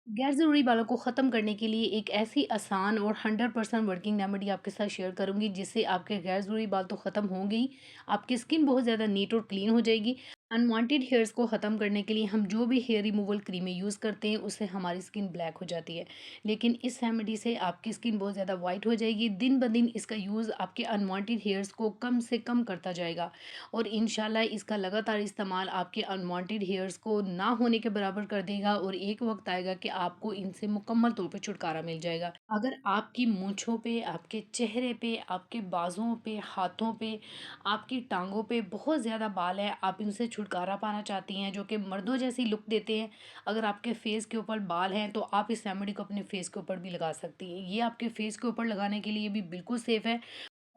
गैर ज़रूरी बालों को ख़त्म करने के लिए एक ऐसी आसान और 100% वर्किंग रेमेडी आपके साथ शेयर करूँगी, जिससे आपके गैर ज़रूरी बाल तो ख़त्म होंगे ही, आपकी स्किन बहुत ज़्यादा नीट और क्लीन हो जाएगी। अनवांटेड हेयर्स को ख़त्म करने के लिए हम जो भी हेयर रिमूवल क्रीमें यूज़ करते हैं, उससे हमारी स्किन ब्लैक हो जाती है। लेकिन इस रेमेडी से आपकी स्किन बहुत ज़्यादा वाइट हो जाएगी। दिन ब दिन इसका यूज़ आपके अनवांटेड हेयर्स को कम से कम करता जाएगा और इंशाल्लाह इसका लगातार इस्तेमाल आपके अनवांटेड हेयर्स को ना होने के बराबर कर देगा और एक वक्त आएगा कि आपको इनसे मुकम्मल तौर पे छुटकारा मिल जाएगा। अगर आपकी मूँछों पे, आपके चेहरे पे, आपके बाजुओं पे, हाथों पे, आपकी टाँगों पे बहुत ज़्यादा बाल है, आप इनसे छुटकारा पाना चाहती हैं जो कि मर्दों जैसी लुक देते हैं। अगर आपके फेस के ऊपर बाल हैं तो आप इस रेमेडी को अपने फेस के ऊपर भी लगा सकती हैं। ये आपके फेस के ऊपर लगाने के लिए भी बिल्कुल सेफ़ है।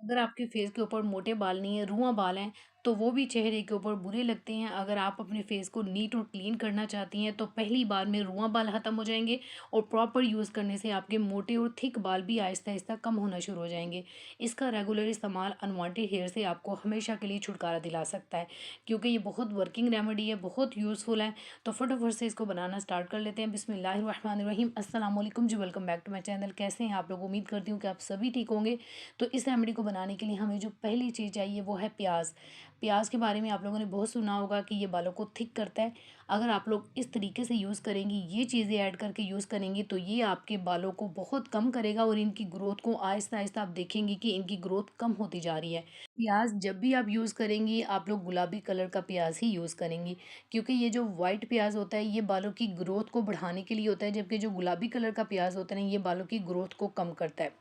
अगर आपके फेस के ऊपर मोटे बाल नहीं है, रुआँ बाल हैं, तो वो भी चेहरे के ऊपर बुरे लगते हैं। अगर आप अपने फेस को नीट और क्लीन करना चाहती हैं, तो पहली बार में रुआँ बाल ख़त्म हो जाएँगे और प्रॉपर यूज़ करने से आपके मोटे और थिक बाल भी आहिस्ता-आहिस्ता कम होना शुरू हो जाएँगे। इसका रेगुलर इस्तेमाल अनवांटेड हेयर से आपको हमेशा के लिए छुटकारा दिला सकता है, क्योंकि ये बहुत वर्किंग रेमेडी है, बहुत यूज़फुल है। तो फटाफट से इसको बनाना स्टार्ट कर लेते हैं। बिस्मिल्लाहिर्रहमानिर्रहीम। अस्सलाम वालेकुम जी, welcome back to my channel. कैसे हैं आप लोग? उम्मीद करती हूँ कि आप सभी ठीक होंगे। तो इस रेमेडी को बनाने के लिए हमें जो पहली चीज़ चाहिए वो है प्याज। प्याज के बारे में आप लोगों ने बहुत सुना होगा कि ये बालों को थिक करता है। अगर आप लोग इस तरीके से यूज़ करेंगी, ये चीज़ें ऐड करके यूज़ करेंगी, तो ये आपके बालों को बहुत कम करेगा और इनकी ग्रोथ को आहिस्ता आहिस्ता आप देखेंगी कि इनकी ग्रोथ कम होती जा रही है। प्याज जब भी आप यूज़ करेंगी, आप लोग गुलाबी कलर का प्याज ही यूज़ करेंगी, क्योंकि ये जो वाइट प्याज होता है ये बालों की ग्रोथ को बढ़ाने के लिए होता है, जबकि जो गुलाबी कलर का प्याज होता है ना, ये बालों की ग्रोथ को कम करता है।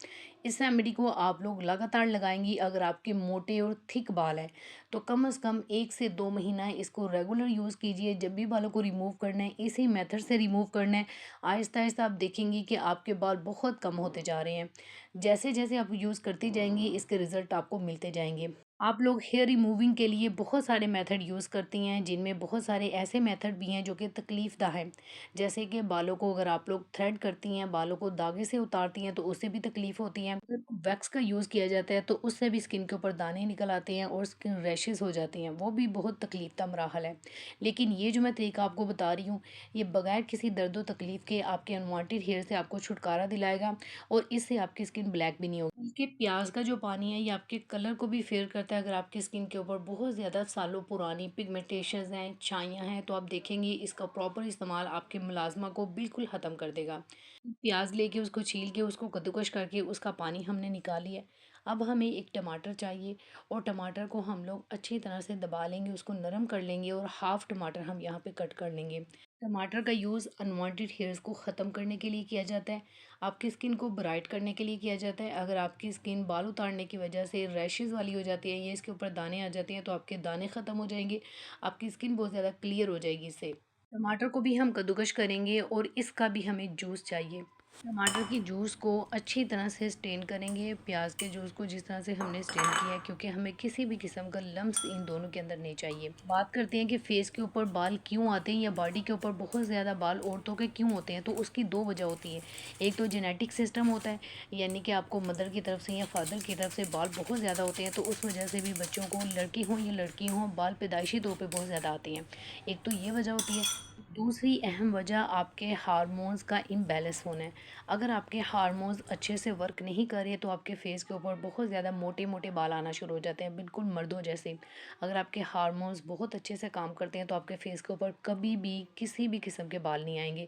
इस रेमेडी को आप लोग लगातार लगाएंगी। अगर आपके मोटे और थिक बाल हैं तो कम से कम 1 से 2 महीना इसको रेगुलर यूज़ कीजिए। जब भी बालों को रिमूव करना है, इसी मेथड से रिमूव करना है। आहिस्ता आहिस्ता आप देखेंगी कि आपके बाल बहुत कम होते जा रहे हैं। जैसे जैसे आप यूज़ करती जाएंगी, इसके रिज़ल्ट आपको मिलते जाएंगे। आप लोग हेयर रिमूविंग के लिए बहुत सारे मेथड यूज़ करती हैं, जिनमें बहुत सारे ऐसे मेथड भी हैं जो कि तकलीफ़दा हैं। जैसे कि बालों को अगर आप लोग थ्रेड करती हैं, बालों को धागे से उतारती हैं, तो उससे भी तकलीफ़ होती है। अगर वैक्स का यूज़ किया जाता है तो उससे भी स्किन के ऊपर दाने निकल आते हैं और स्किन रैशेज़ हो जाती हैं, वो भी बहुत तकलीफ़दा मराहल है। लेकिन ये जो मैं तरीका आपको बता रही हूँ, ये बगैर किसी दर्द व तकलीफ़ के आपके अनवांटेड हेयर से आपको छुटकारा दिलाएगा और इससे आपकी स्किन ब्लैक भी नहीं होगी। बल्कि प्याज का जो पानी है ये आपके कलर को भी फेयर करता है। अगर आपकी स्किन के ऊपर बहुत ज़्यादा सालों पुरानी पिगमेंटेशंस हैं, छाइयाँ हैं, तो आप देखेंगे इसका प्रॉपर इस्तेमाल आपके मुलाजमा को बिल्कुल ख़त्म कर देगा। प्याज लेके उसको छील के उसको कद्दूकश करके उसका पानी हमने निकाल लिया। अब हमें एक टमाटर चाहिए और टमाटर को हम लोग अच्छी तरह से दबा लेंगे, उसको नरम कर लेंगे और हाफ़ टमाटर हम यहाँ पे कट कर लेंगे। टमाटर का यूज़ अनवांटेड हेयर्स को ख़त्म करने के लिए किया जाता है, आपकी स्किन को ब्राइट करने के लिए किया जाता है। अगर आपकी स्किन बाल उतारने की वजह से रैशेज़ वाली हो जाती है या इसके ऊपर दाने आ जाते हैं, तो आपके दाने ख़त्म हो जाएंगे, आपकी स्किन बहुत ज़्यादा क्लियर हो जाएगी इससे। टमाटर को भी हम कद्दूकश करेंगे और इसका भी हमें जूस चाहिए। टमाटर की जूस को अच्छी तरह से स्टेन करेंगे, प्याज के जूस को जिस तरह से हमने स्टेन किया है, क्योंकि हमें किसी भी किस्म का लम्स इन दोनों के अंदर नहीं चाहिए। बात करते हैं कि फेस के ऊपर बाल क्यों आते हैं या बॉडी के ऊपर बहुत ज़्यादा बाल औरतों के क्यों होते हैं, तो उसकी दो वजह होती है। एक तो जेनेटिक सिस्टम होता है, यानी कि आपको मदर की तरफ से या फादर की तरफ से बाल बहुत ज़्यादा होते हैं, तो उस वजह से भी बच्चों को, लड़के हों या लड़की हों, बाल पैदाइशी तौर पर बहुत ज़्यादा आते हैं। एक तो ये वजह होती है। दूसरी अहम वजह आपके हार्मोन्स का इम्बैलेंस होना है। अगर आपके हार्मोन्स अच्छे से वर्क नहीं कर रहे, तो आपके फेस के ऊपर बहुत ज़्यादा मोटे मोटे बाल आना शुरू हो जाते हैं, बिल्कुल मर्दों जैसे। अगर आपके हार्मोन्स बहुत अच्छे से काम करते हैं, तो आपके फेस के ऊपर कभी भी किसी भी किस्म के बाल नहीं आएंगे।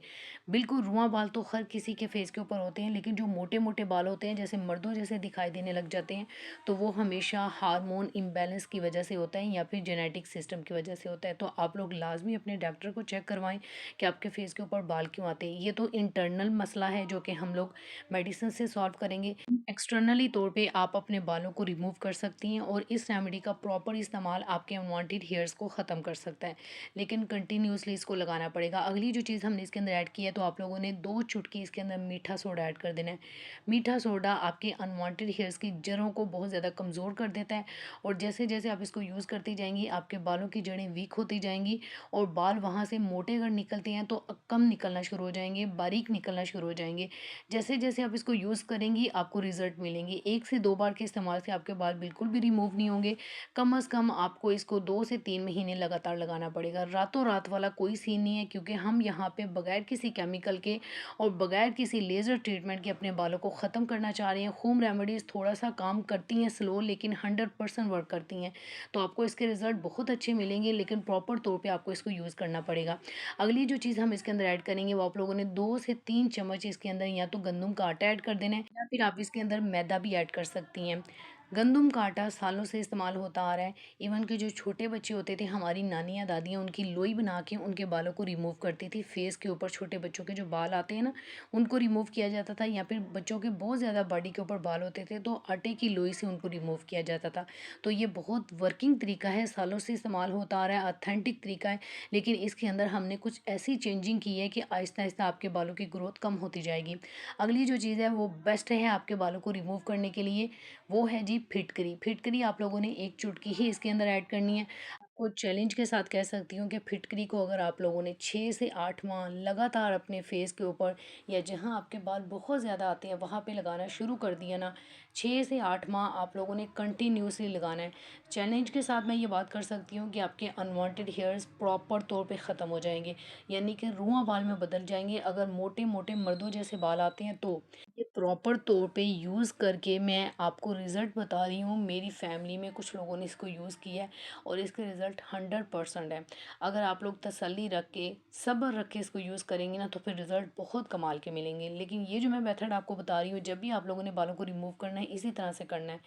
बिल्कुल रुआं बाल तो हर किसी के फेस के ऊपर होते हैं, लेकिन जो मोटे मोटे बाल होते हैं, जैसे मर्दों जैसे दिखाई देने लग जाते हैं, तो वो हमेशा हार्मोन इम्बैलेंस की वजह से होता है या फिर जेनेटिक सिस्टम की वजह से होता है। तो आप लोग लाजमी अपने डॉक्टर को चेक करवाएं कि आपके फेस के ऊपर बाल क्यों आते हैं। ये तो इंटरनल मसला है जो कि हम लोग मेडिसिन से सॉल्व करेंगे। एक्सटर्नली तौर पे आप अपने बालों को रिमूव कर सकती हैं और इस रेमेडी का प्रॉपर इस्तेमाल आपके अनवांटेड हेयर्स को ख़त्म कर सकता है, लेकिन कंटिन्यूसली इसको लगाना पड़ेगा। अगली जो चीज़ हमने इसके अंदर ऐड की है, तो आप लोगों ने 2 चुटकी इसके अंदर मीठा सोडा ऐड कर देना है। मीठा सोडा आपके अनवांटेड हेयर्स की जड़ों को बहुत ज़्यादा कमज़ोर कर देता है और जैसे जैसे आप इसको यूज़ करती जाएंगी, आपके बालों की जड़ें वीक होती जाएंगी और बाल वहाँ से मोटे अगर निकलते हैं तो कम निकलना शुरू हो जाएँगे, बारीक निकलना शुरू हो जाएँगे। जैसे-जैसे आप इसको यूज़ करेंगी आपको रिज़ल्ट मिलेंगे। 1 से 2 बार के इस्तेमाल से आपके बाल बिल्कुल भी रिमूव नहीं होंगे। कम से कम आपको इसको 2 से 3 महीने लगातार लगाना पड़ेगा। रातों-रात वाला कोई सीन नहीं है, क्योंकि हम यहाँ पे बगैर किसी केमिकल के और बगैर किसी लेज़र ट्रीटमेंट के अपने बालों को ख़त्म करना चाह रहे हैं। होम रेमेडीज़ थोड़ा-सा काम करती हैं स्लो, लेकिन 100% वर्क करती हैं। तो आपको इसके रिज़ल्ट बहुत अच्छे मिलेंगे, लेकिन प्रॉपर तौर पे आपको इसको यूज़ करना पड़ेगा। अगली जो चीज़ हम इसके अंदर ऐड करेंगे, वो आप लोगों ने 2 से 3 चम्मच इसके अंदर या तो गंदम का आटा ऐड कर देना है, या फिर आप इसके अंदर मैदा भी ऐड कर सकती हैं। गंदम का आटा सालों से इस्तेमाल होता आ रहा है। इवन के जो छोटे बच्चे होते थे, हमारी नानियाँ दादियाँ उनकी लोई बना के उनके बालों को रिमूव करती थी। फेस के ऊपर छोटे बच्चों के जो बाल आते हैं ना, उनको रिमूव किया जाता था, या फिर बच्चों के बहुत ज़्यादा बॉडी के ऊपर बाल होते थे तो आटे की लोई से उनको रिमूव किया जाता था। तो ये बहुत वर्किंग तरीका है, सालों से इस्तेमाल होता आ रहा है, ऑथेंटिक तरीका है। लेकिन इसके अंदर हमने कुछ ऐसी चेंजिंग की है कि आहिस्ता-आहिस्ता आपके बालों की ग्रोथ कम होती जाएगी। अगली जो चीज़ है वो बेस्ट है आपके बालों को रिमूव करने के लिए, वो है जी फिटकरी। फिटकरी आप लोगों ने 1 चुटकी ही इसके अंदर ऐड करनी है। आपको चैलेंज के साथ कह सकती हूँ कि फिटकरी को अगर आप लोगों ने 6 से 8 माह लगातार अपने फेस के ऊपर, या जहाँ आपके बाल बहुत ज़्यादा आते हैं वहाँ पे लगाना शुरू कर दिया ना, 6 से 8 माह आप लोगों ने कंटिन्यूसली लगाना है। चैलेंज के साथ मैं ये बात कर सकती हूँ कि आपके अनवांटेड हेयर्स प्रॉपर तौर पे ख़त्म हो जाएंगे, यानी कि रुआं बाल में बदल जाएंगे। अगर मोटे मोटे मर्दों जैसे बाल आते हैं तो ये प्रॉपर तौर पे यूज़ करके मैं आपको रिज़ल्ट बता रही हूँ। मेरी फैमिली में कुछ लोगों ने इसको यूज़ किया है और इसके रिज़ल्ट 100% है। अगर आप लोग तसल्ली रख के, सब्र रख के इसको यूज़ करेंगे ना, तो फिर रिज़ल्ट बहुत कमाल के मिलेंगे। लेकिन ये जो मैं मेथड आपको बता रही हूँ, जब भी आप लोगों ने बालों को रिमूव करना है इसी तरह से करना है।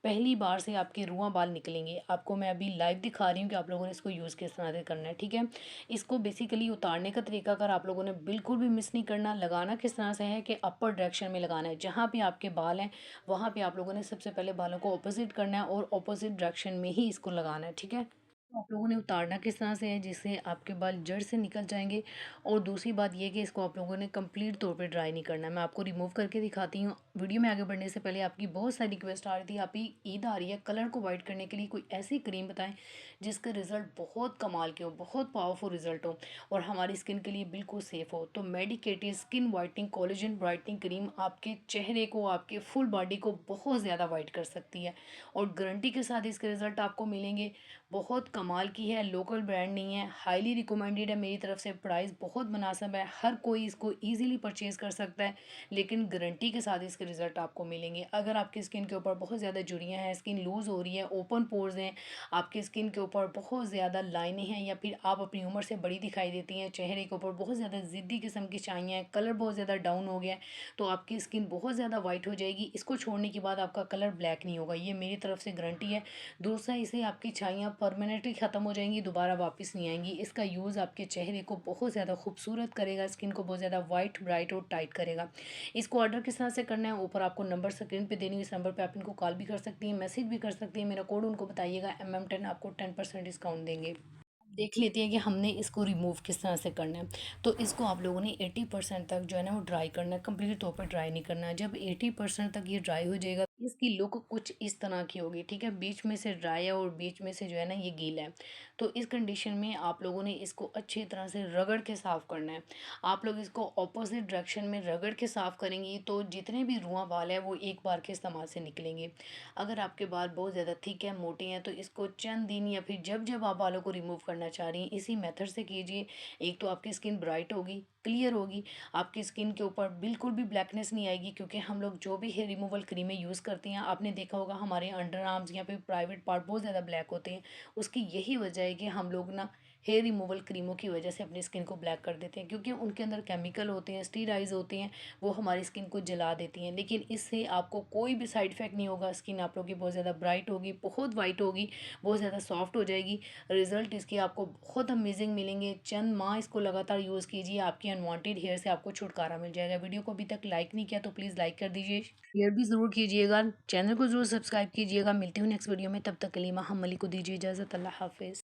पहली बार से आपके रुआं बाल निकलेंगे। आपको मैं अभी लाइव दिखा रही हूँ कि आप लोगों ने इसको यूज़ किस तरह से करना है, ठीक है? इसको बेसिकली उतारने का तरीका अगर आप लोगों ने बिल्कुल भी मिस नहीं करना, लगाना किस तरह से है कि अपर डायरेक्शन में लगाना है। जहाँ पे आपके बाल हैं, वहाँ पे आप लोगों ने सबसे पहले बालों को ऑपोज़िट करना है और ऑपोज़िट डायरेक्शन में ही इसको लगाना है, ठीक है? तो आप लोगों ने उतारना किस तरह से है जिससे आपके बाल जड़ से निकल जाएँगे। और दूसरी बात ये है कि इसको आप लोगों ने कंप्लीट तौर पे ड्राई नहीं करना है। मैं आपको रिमूव करके दिखाती हूँ। वीडियो में आगे बढ़ने से पहले आपकी बहुत सारी रिक्वेस्ट आ रही थी, आप ही ईद आ रही है, कलर को वाइट करने के लिए कोई ऐसी क्रीम बताएँ जिसका रिज़ल्ट बहुत कमाल के हो, बहुत पावरफुल रिज़ल्ट हो और हमारी स्किन के लिए बिल्कुल सेफ़ हो। तो medicated skin whitening collagen brightening cream आपके चेहरे को, आपके फुल बॉडी को बहुत ज़्यादा वाइट कर सकती है और गारंटी के साथ इसके रिज़ल्ट आपको मिलेंगे। बहुत कमाल की है, लोकल ब्रांड नहीं है, हाईली रिकमेंडेड है मेरी तरफ से, प्राइस बहुत मुनासिब है, हर कोई इसको ईज़िली परचेज़ कर सकता है, लेकिन गारंटी के साथ इसके रिज़ल्ट आपको मिलेंगे। अगर आपकी स्किन के ऊपर बहुत ज़्यादा झुर्रियाँ हैं, स्किन लूज़ हो रही है, ओपन पोर्स हैं, आपकी स्किन के ऊपर बहुत ज़्यादा लाइनें हैं, या फिर आप अपनी उम्र से बड़ी दिखाई देती हैं, चेहरे के ऊपर बहुत ज़्यादा ज़िद्दी किस्म की छाइयाँ हैं, कलर बहुत ज़्यादा डाउन हो गया है, तो आपकी स्किन बहुत ज़्यादा वाइट हो जाएगी। इसको छोड़ने के बाद आपका कलर ब्लैक नहीं होगा, ये मेरी तरफ से गारंटी है। दूसरा, इसे आपकी छाइयाँ परमानेंटली ख़त्म हो जाएंगी, दोबारा वापस नहीं आएंगी। इसका यूज़ आपके चेहरे को बहुत ज़्यादा खूबसूरत करेगा, स्किन को बहुत ज़्यादा वाइट, ब्राइट और टाइट करेगा। इसको ऑर्डर किस तरह से करना है, ऊपर आपको नंबर स्क्रीन पे देनी है, इस नंबर पे आप इनको कॉल भी कर सकती हैं, मैसेज भी कर सकती हैं। मेरा कोड उनको बताइएगा, MM10, आपको 10% डिस्काउंट देंगे। देख लेते हैं कि हमने इसको रिमूव किस तरह से करना है। तो इसको आप लोगों ने 80% तक जो है ना वो ड्राई करना है, कंप्लीट तौर पर ड्राई नहीं करना है। जब 80% तक ये ड्राई हो जाएगा, इसकी लुक कुछ इस तरह की होगी, ठीक है? बीच में से ड्राई है और बीच में से जो है ना ये गीला है। तो इस कंडीशन में आप लोगों ने इसको अच्छी तरह से रगड़ के साफ़ करना है। आप लोग इसको ऑपोजिट डायरेक्शन में रगड़ के साफ़ करेंगी तो जितने भी रुआं बाल है वो एक बार के इस्तेमाल से निकलेंगे। अगर आपके बाल बहुत ज़्यादा थिक है, मोटे हैं, तो इसको चंद दिन या फिर जब जब आप बालों को रिमूव करना चाह रही हैं इसी मेथड से कीजिए। एक तो आपकी स्किन ब्राइट होगी, क्लियर होगी, आपकी स्किन के ऊपर बिल्कुल भी ब्लैकनेस नहीं आएगी, क्योंकि हम लोग जो भी हेयर रिमूवल क्रीमें यूज़ करते हैं, आपने देखा होगा हमारे अंडर आर्म्स या फिर प्राइवेट पार्ट बहुत ज़्यादा ब्लैक होते हैं। उसकी यही वजह है कि हम लोग ना हेयर रिमूवल क्रीमों की वजह से अपनी स्किन को ब्लैक कर देते हैं, क्योंकि उनके अंदर केमिकल होते हैं, स्टीराइज होते हैं, वो हमारी स्किन को जला देती हैं। लेकिन इससे आपको कोई भी साइड इफ़ेक्ट नहीं होगा, स्किन आप लोगों की बहुत ज़्यादा ब्राइट होगी, बहुत वाइट होगी, बहुत ज़्यादा सॉफ्ट हो जाएगी। रिज़ल्ट इसके आपको बहुत अमेजिंग मिलेंगे। चंद माह इसको लगातार यूज़ कीजिए, आपकी अनवांटेड हेयर से आपको छुटकारा मिल जाएगा। वीडियो को अभी तक लाइक नहीं किया तो प्लीज़ लाइक कर दीजिए, शेयर भी ज़रूर कीजिएगा, चैनल को ज़रूर सब्सक्राइब कीजिएगा। मिलती हूँ नेक्स्ट वीडियो में, तब तक के लिए मैं हम मलिक को दीजिए इजाज़त। अल्लाह हाफ़िज़।